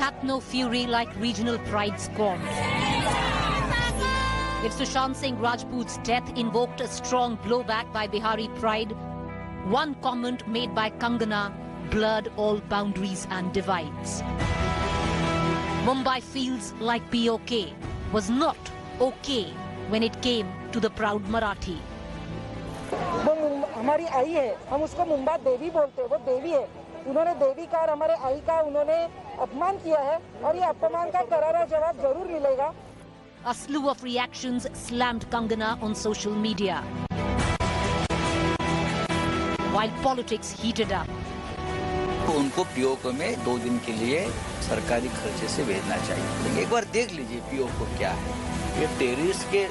hath no fury like regional pride scorned. If Sushant Singh Rajput's death invoked a strong blowback by Bihari pride, one comment made by Kangana blurred all boundaries and divides. Mumbai feels like POK was not okay when it came to the proud Marathi. वो हमारी आई है, हम उसको मुंबई देवी बोलते हैं, वो देवी है। उन्होंने देवी का और हमारे आई का उन्होंने अपमान किया है और ये अपमान का करारा जवाब जरूर मिलेगा। A slew of reactions slammed Kangana on social media, while politics heated up. तो उनको पीओके में 2 दिन के लिए सरकारी खर्चे से भेजना चाहिए। एक बार देख लीजिए पीओके क्या है, ये टेररिस्ट के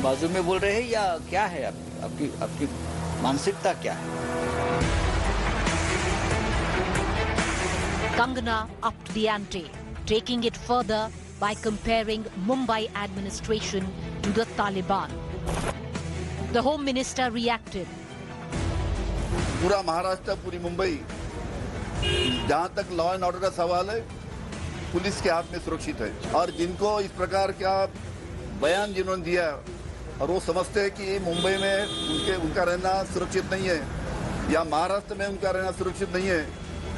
बाजू में बोल रहे हैं या क्या है, आपकी मानसिकता क्या है? Kangana upped the ante, taking it further by comparing Mumbai administration to the Taliban. The Home Minister reacted. पूरा महाराष्ट्र, पूरी मुंबई, जहां तक लॉ एंड ऑर्डर का सवाल है, पुलिस के हाथ में सुरक्षित है। और जिनको इस प्रकार का बयान जिन्होंने दिया और वो समझते हैं कि मुंबई में उनका रहना सुरक्षित नहीं है या महाराष्ट्र में उनका रहना सुरक्षित नहीं है,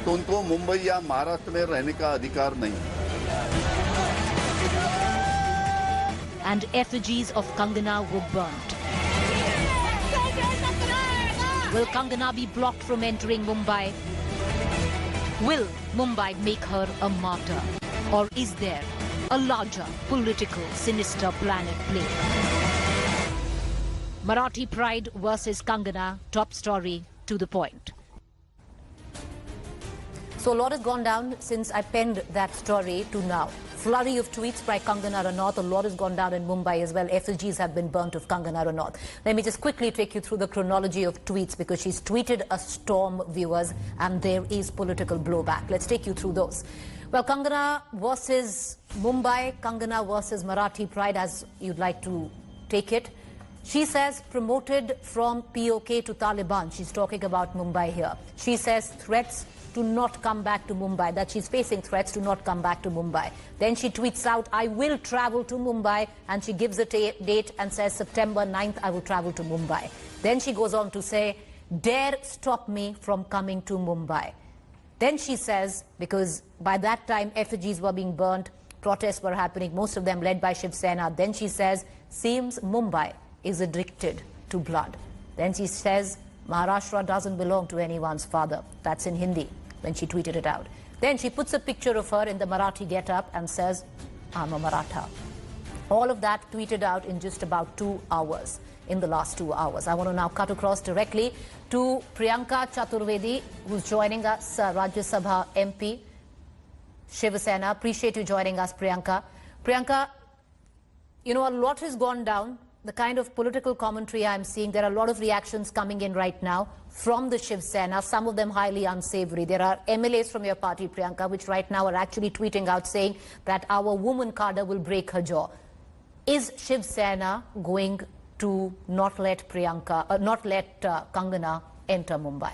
तो उनको मुंबई या महाराष्ट्र में रहने का अधिकार नहीं। And effigies of Kangana were burnt. Will Kangana be blocked from entering Mumbai? Will Mumbai make her a martyr? Or is there a larger political sinister plan at play? Marathi pride versus Kangana, top story, to the point. So a lot has gone down since I penned that story to now. Flurry of tweets by Kangana Ranaut. A lot has gone down in Mumbai as well. Effigies have been burnt of Kangana Ranaut. Let me just quickly take you through the chronology of tweets because she's tweeted a storm, viewers, and there is political blowback. Let's take you through those. Well, Kangana versus Mumbai, Kangana versus Marathi pride, as you'd like to take it. She says promoted from POK to Taliban. She's talking about Mumbai here. She says threats to not come back to Mumbai, that she's facing threats to not come back to Mumbai. Then she tweets out, I will travel to Mumbai, and she gives a date and says September 9th, I will travel to Mumbai. Then she goes on to say, dare stop me from coming to Mumbai. Then she says, because by that time effigies were being burnt, protests were happening, most of them led by Shiv Sena. Then she says, seems Mumbai is addicted to blood. Then she says, Maharashtra doesn't belong to anyone's father. That's in Hindi when she tweeted it out. Then she puts a picture of her in the Marathi get-up and says, I'm a Maratha. All of that tweeted out in just about 2 hours, in the last 2 hours. I want to now cut across directly to Priyanka Chaturvedi, who's joining us, Rajya Sabha MP, Shiv Sena. Appreciate you joining us, Priyanka. Priyanka, you know, a lot has gone down. The kind of political commentary I'm seeing, there are a lot of reactions coming in right now from the Shiv Sena, some of them highly unsavory. There are MLAs from your party, Priyanka, which right now are actually tweeting out saying that our woman cadre will break her jaw. Is Shiv Sena going to not let Kangana enter Mumbai?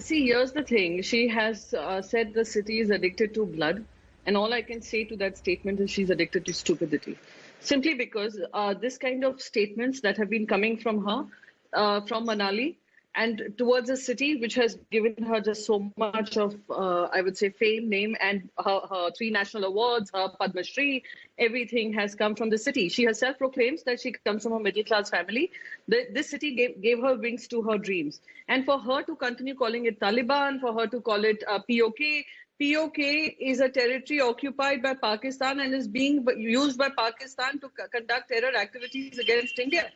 See, here's the thing. She has said the city is addicted to blood. And all I can say to that statement is she's addicted to stupidity. Simply because this kind of statements that have been coming from her, from Manali, and towards a city which has given her just so much of, I would say, fame, name, and her 3 national awards, her Padma Shri, everything has come from the city. She herself proclaims that she comes from a middle-class family. This city gave her wings to her dreams. And for her to continue calling it Taliban, for her to call it POK, POK is a territory occupied by Pakistan and is being used by Pakistan to conduct terror activities against India.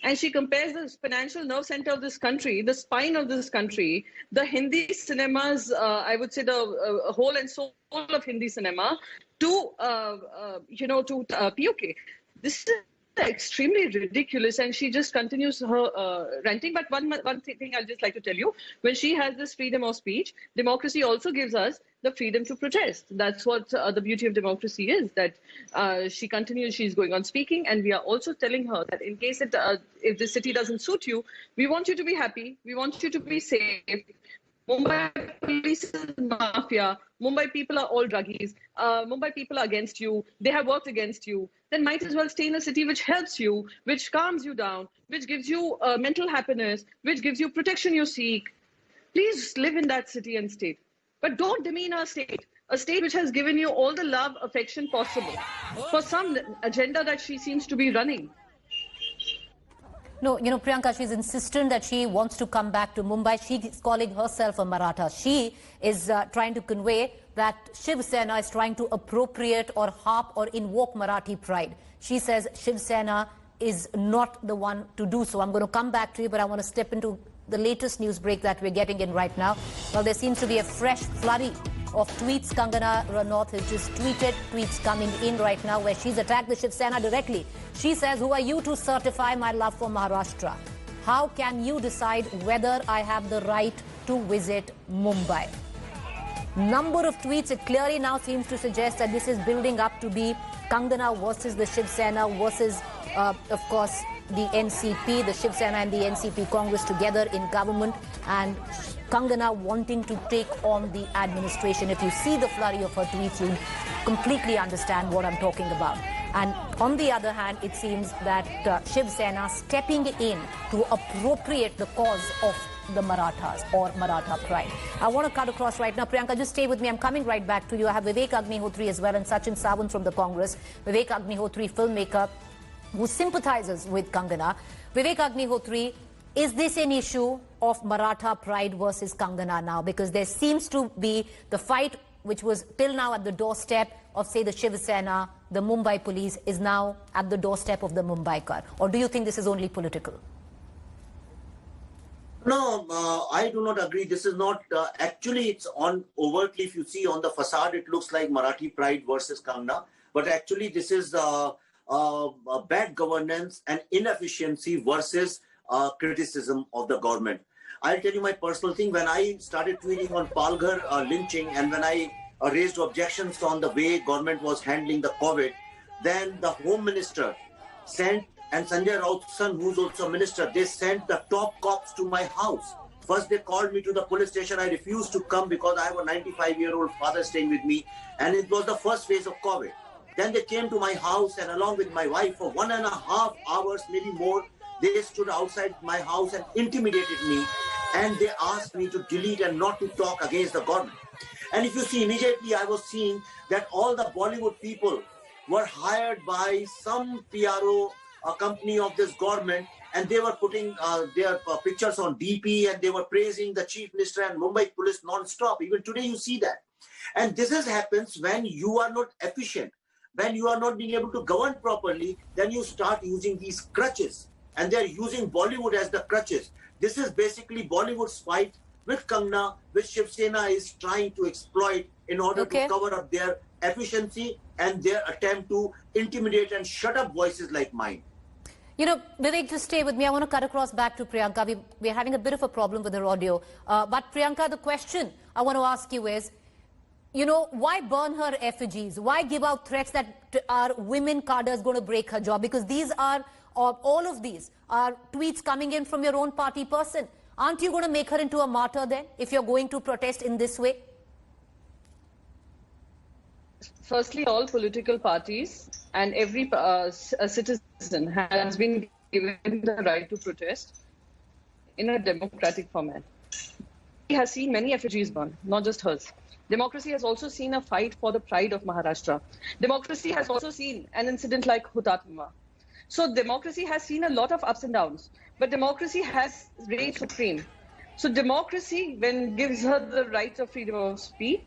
And she compares the financial nerve center of this country, the spine of this country, the Hindi cinemas, I would say the whole and soul of Hindi cinema, to POK. This is extremely ridiculous, and she just continues her ranting. But one thing I'll just like to tell you, when she has this freedom of speech, democracy also gives us the freedom to protest. That's what the beauty of democracy is, that she continues, she's going on speaking, and we are also telling her that in case if the city doesn't suit you, we want you to be happy, we want you to be safe, Mumbai police is mafia. Mumbai people are all druggies. Mumbai people are against you. They have worked against you. Then might as well stay in a city which helps you, which calms you down, which gives you mental happiness, which gives you protection you seek. Please live in that city and state. But don't demean our state, a state which has given you all the love, affection possible for some agenda that she seems to be running. No, Priyanka, she's insistent that she wants to come back to Mumbai. She is calling herself a Maratha. She is trying to convey that Shiv Sena is trying to appropriate or harp or invoke Marathi pride. She says Shiv Sena is not the one to do so. I'm going to come back to you, but I want to step into the latest news break that we're getting in right now. Well, there seems to be a fresh flurry of tweets. Kangana Ranaut has just tweeted, tweets coming in right now where she's attacked the Shiv Sena directly. She says, who are you to certify my love for Maharashtra? How can you decide whether I have the right to visit Mumbai? Number of tweets, it clearly now seems to suggest that this is building up to be Kangana versus the Shiv Sena versus, of course, the NCP, the Shiv Sena and the NCP Congress together in government, and Kangana wanting to take on the administration. If you see the flurry of her tweets, you completely understand what I'm talking about. And on the other hand, it seems that Shiv Sena stepping in to appropriate the cause of the Marathas or Maratha pride. I want to cut across right now. Priyanka, just stay with me. I'm coming right back to you. I have Vivek Agnihotri as well and Sachin Sawant from the Congress. Vivek Agnihotri, filmmaker who sympathizes with Kangana. Vivek Agnihotri, is this an issue of Maratha pride versus Kangana now? Because there seems to be the fight which was till now at the doorstep of, say, the Shiv Sena, the Mumbai Police, is now at the doorstep of the Mumbaikar. Or do you think this is only political? No, I do not agree. This is not, actually it's on overtly, if you see on the facade, it looks like Marathi pride versus Kangana. But actually this is bad governance and inefficiency versus criticism of the government. I'll tell you my personal thing. When I started tweeting on Palghar lynching and when I raised objections on the way government was handling the COVID, then the Home Minister sent, and Sanjay Raut's son, who's also a minister, they sent the top cops to my house. First, they called me to the police station. I refused to come because I have a 95-year-old father staying with me, and it was the first phase of COVID. Then they came to my house, and along with my wife, for 1.5 hours, maybe more, they stood outside my house and intimidated me, and they asked me to delete and not to talk against the government. And if you see, immediately I was seeing that all the Bollywood people were hired by some PRO company of this government, and they were putting their pictures on DP, and they were praising the Chief Minister and Mumbai Police non-stop. Even today you see that. And this happens when you are not efficient, when you are not being able to govern properly, then you start using these crutches. And they're using Bollywood as the crutches. This is basically Bollywood's fight with Kangana, which Shiv Sena is trying to exploit in order to cover up their efficiency and their attempt to intimidate and shut up voices like mine. Vivek, just stay with me. I want to cut across back to Priyanka. We're having a bit of a problem with her audio. But Priyanka, the question I want to ask you is, why burn her effigies? Why give out threats that our women cadre is going to break her jaw? Because these are, all of these are tweets coming in from your own party person. Aren't you going to make her into a martyr then, if you're going to protest in this way? Firstly, all political parties and every citizen has been given the right to protest in a democratic format. He has seen many effigies burned, not just hers. Democracy has also seen a fight for the pride of Maharashtra. Democracy has also seen an incident like Hutatma. So democracy has seen a lot of ups and downs, but democracy has reigned supreme. So democracy, when gives her the right of freedom of speech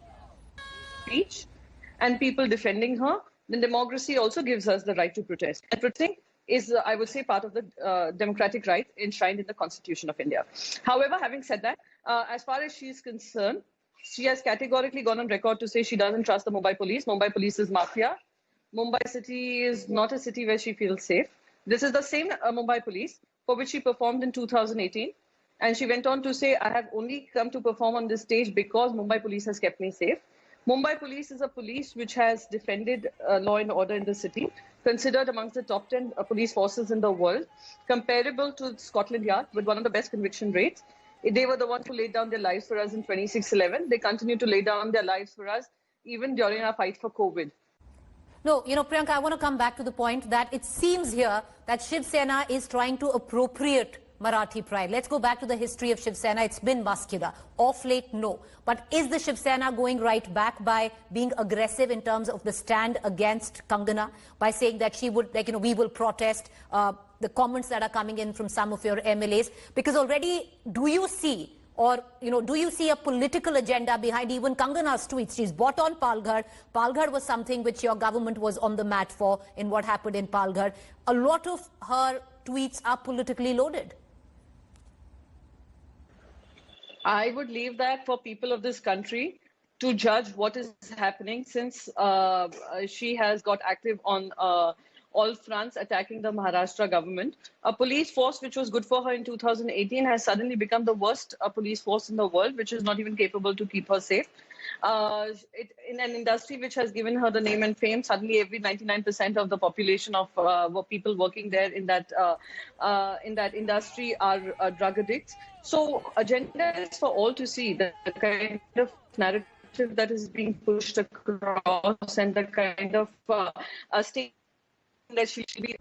and people defending her, then democracy also gives us the right to protest. And protesting is, I would say, part of the democratic right enshrined in the Constitution of India. However, having said that, as far as she is concerned, she has categorically gone on record to say she doesn't trust the Mumbai Police. Mumbai Police is mafia. Mumbai city is not a city where she feels safe. This is the same Mumbai Police for which she performed in 2018. And she went on to say, I have only come to perform on this stage because Mumbai Police has kept me safe. Mumbai Police is a police which has defended law and order in the city, considered amongst the top 10 police forces in the world, comparable to Scotland Yard with one of the best conviction rates. They were the ones who laid down their lives for us in 26/11. They continue to lay down their lives for us even during our fight for COVID. No, Priyanka, I want to come back to the point that it seems here that Shiv Sena is trying to appropriate Marathi pride. Let's go back to the history of Shiv Sena. It's been muscular. Off late, no. But is the Shiv Sena going right back by being aggressive in terms of the stand against Kangana, by saying that she would, we will protest the comments that are coming in from some of your MLAs? Because already, do you see a political agenda behind even Kangana's tweets? She's bought on Palghar. Palghar was something which your government was on the mat for in what happened in Palghar. A lot of her tweets are politically loaded. I would leave that for people of this country to judge what is happening, since she has got active on all fronts attacking the Maharashtra government. A police force which was good for her in 2018 has suddenly become the worst police force in the world, which is not even capable to keep her safe. In an industry which has given her the name and fame, suddenly every 99% of the population of people working there in that industry are drug addicts. So agenda is for all to see, the kind of narrative that is being pushed across and the kind of state that she should be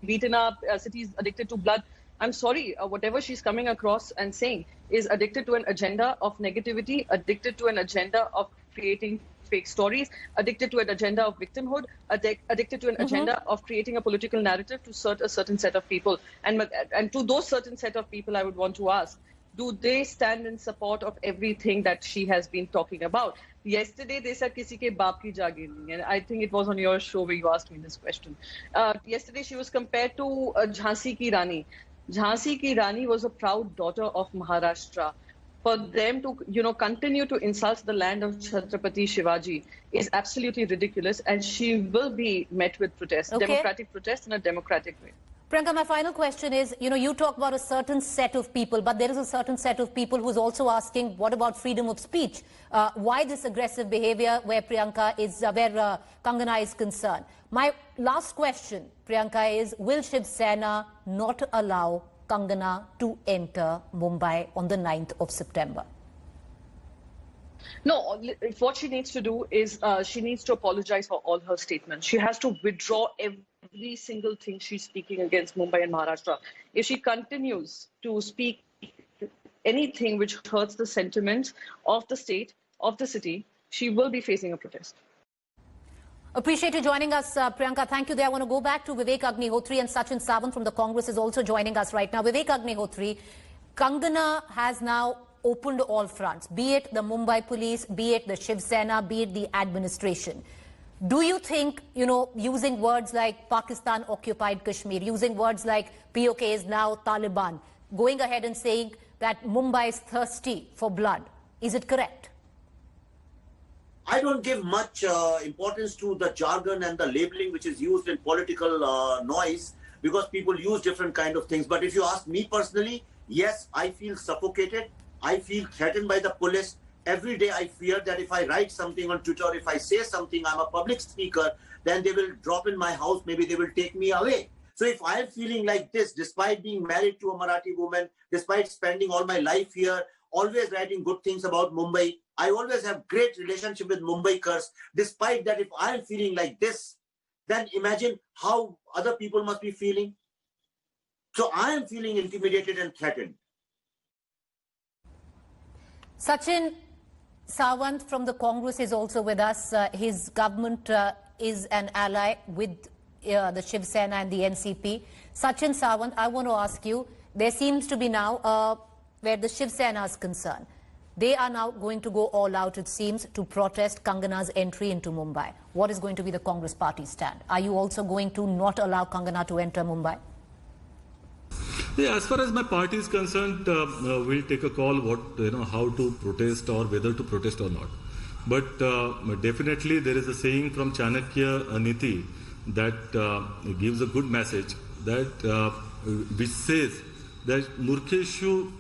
beaten up, cities addicted to blood. I'm sorry, whatever she's coming across and saying is addicted to an agenda of negativity, addicted to an agenda of creating fake stories, addicted to an agenda of victimhood, addicted to an agenda of creating a political narrative to serve a certain set of people. And to those certain set of people, I would want to ask, do they stand in support of everything that she has been talking about? Yesterday, they said kisi ke baap ki jaagir nahi, and I think it was on your show where you asked me this question. Yesterday, she was compared to Jhansi ki Rani. Jhansi ki Rani was a proud daughter of Maharashtra. For them to, continue to insult the land of Chhatrapati Shivaji is absolutely ridiculous, and she will be met with protest, democratic protest in a democratic way. Priyanka, my final question is, you talk about a certain set of people, but there is a certain set of people who's also asking, what about freedom of speech? Why this aggressive behavior where Kangana is concerned? My last question, Priyanka, is, will Shiv Sena not allow Kangana to enter Mumbai on the 9th of September? No, what she needs to do is she needs to apologize for all her statements. She has to withdraw every single thing she's speaking against Mumbai and Maharashtra. If she continues to speak anything which hurts the sentiments of the state, of the city, she will be facing a protest. Appreciate you joining us, Priyanka. Thank you there. I want to go back to Vivek Agnihotri, and Sachin Sawant from the Congress is also joining us right now. Vivek Agnihotri, Kangana has now opened all fronts, be it the Mumbai Police, be it the Shiv Sena, be it the administration. Do you think, using words like Pakistan occupied Kashmir, using words like POK is now Taliban, going ahead and saying that Mumbai is thirsty for blood, is it correct? I don't give much importance to the jargon and the labeling which is used in political noise, because people use different kind of things. But if you ask me personally, yes, I feel suffocated. I feel threatened by the police. Every day I fear that if I write something on Twitter, if I say something, I'm a public speaker, then they will drop in my house. Maybe they will take me away. So if I'm feeling like this, despite being married to a Marathi woman, despite spending all my life here, always writing good things about Mumbai, I always have great relationship with Mumbaikars. Despite that, if I'm feeling like this, then imagine how other people must be feeling. So I am feeling intimidated and threatened. Sachin Sawant from the Congress is also with us. His government is an ally with the Shiv Sena and the NCP. Sachin Sawant, I want to ask you, there seems to be now, where the Shiv Sena is concerned, they are now going to go all out, it seems, to protest Kangana's entry into Mumbai. What is going to be the Congress party stand? Are you also going to not allow Kangana to enter Mumbai? Yeah, as far as my party is concerned, we'll take a call how to protest or whether to protest or not. But definitely there is a saying from Chanakya Niti that gives a good message, that which says that Murkheshu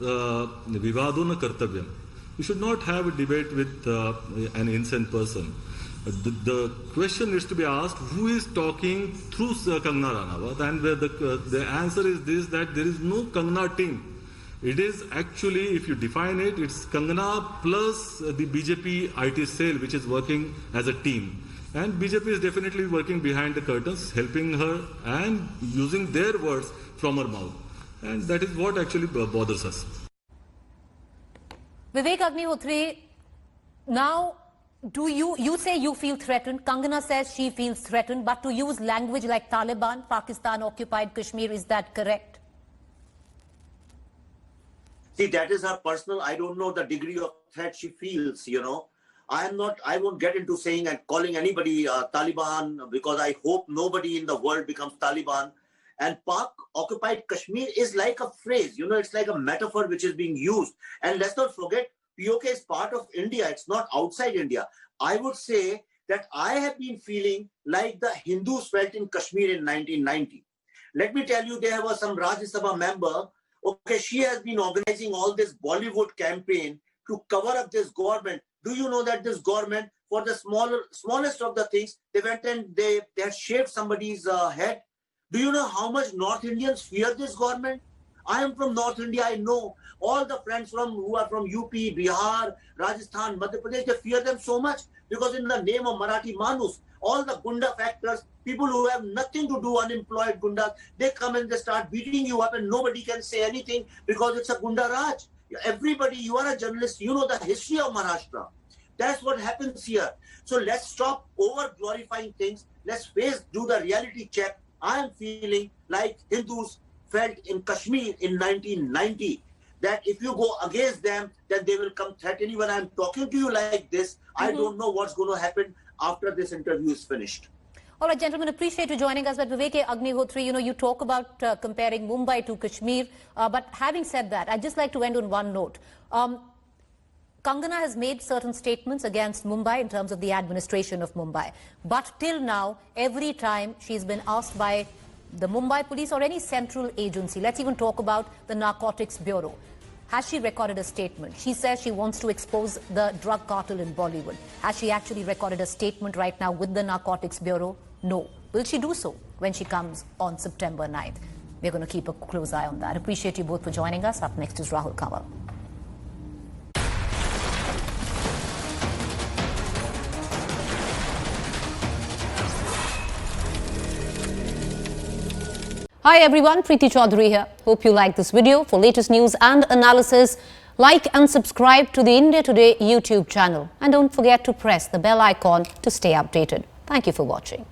Vivado na kartavyam. You should not have a debate with an insane person. The question is to be asked, who is talking through Kangana Ranaut? And the answer is this, that there is no Kangana team. It is actually, if you define it, it's Kangana plus the BJP IT cell, which is working as a team. And BJP is definitely working behind the curtains, helping her and using their words from her mouth. And that is what actually bothers us. Vivek Agnihotri, now do you say you feel threatened? Kangana says she feels threatened, but to use language like Taliban, Pakistan occupied Kashmir, is that correct? See, that is her personal, I don't know the degree of threat she feels, you know. I won't get into saying and calling anybody Taliban, because I hope nobody in the world becomes Taliban. And Pak occupied Kashmir is like a phrase, you know, it's like a metaphor which is being used. And let's not forget, POK is part of India. It's not outside India. I would say that I have been feeling like the Hindus felt in Kashmir in 1990. Let me tell you, there was some Rajya Sabha member. Okay, she has been organizing all this Bollywood campaign to cover up this government. Do you know that this government, for the smallest of the things, they went and they had shaved somebody's head? Do you know how much North Indians fear this government? I am from North India. I know all the friends who are from UP, Bihar, Rajasthan, Madhya Pradesh, they fear them so much because in the name of Marathi Manus, all the gunda factors, people who have nothing to do, unemployed gundas, they come and they start beating you up and nobody can say anything because it's a gunda raj. Everybody, you are a journalist, you know the history of Maharashtra. That's what happens here. So let's stop over glorifying things. Let's do the reality check. I am feeling like Hindus felt in Kashmir in 1990 that if you go against them, then they will come threaten you. When I'm talking to you like this, I don't know what's going to happen after this interview is finished. All right, gentlemen, appreciate you joining us. But Vivek Agnihotri, you know, you talk about comparing Mumbai to Kashmir. But having said that, I'd just like to end on one note. Kangana has made certain statements against Mumbai in terms of the administration of Mumbai. But till now, every time she's been asked by the Mumbai Police or any central agency, let's even talk about the Narcotics Bureau, has she recorded a statement? She says she wants to expose the drug cartel in Bollywood. Has she actually recorded a statement right now with the Narcotics Bureau? No. Will she do so when she comes on September 9th? We're going to keep a close eye on that. Appreciate you both for joining us. Up next is Rahul Kanwal. Hi everyone, Preeti Chaudhary here. Hope you like this video. For latest news and analysis, like and subscribe to the India Today YouTube channel. And don't forget to press the bell icon to stay updated. Thank you for watching.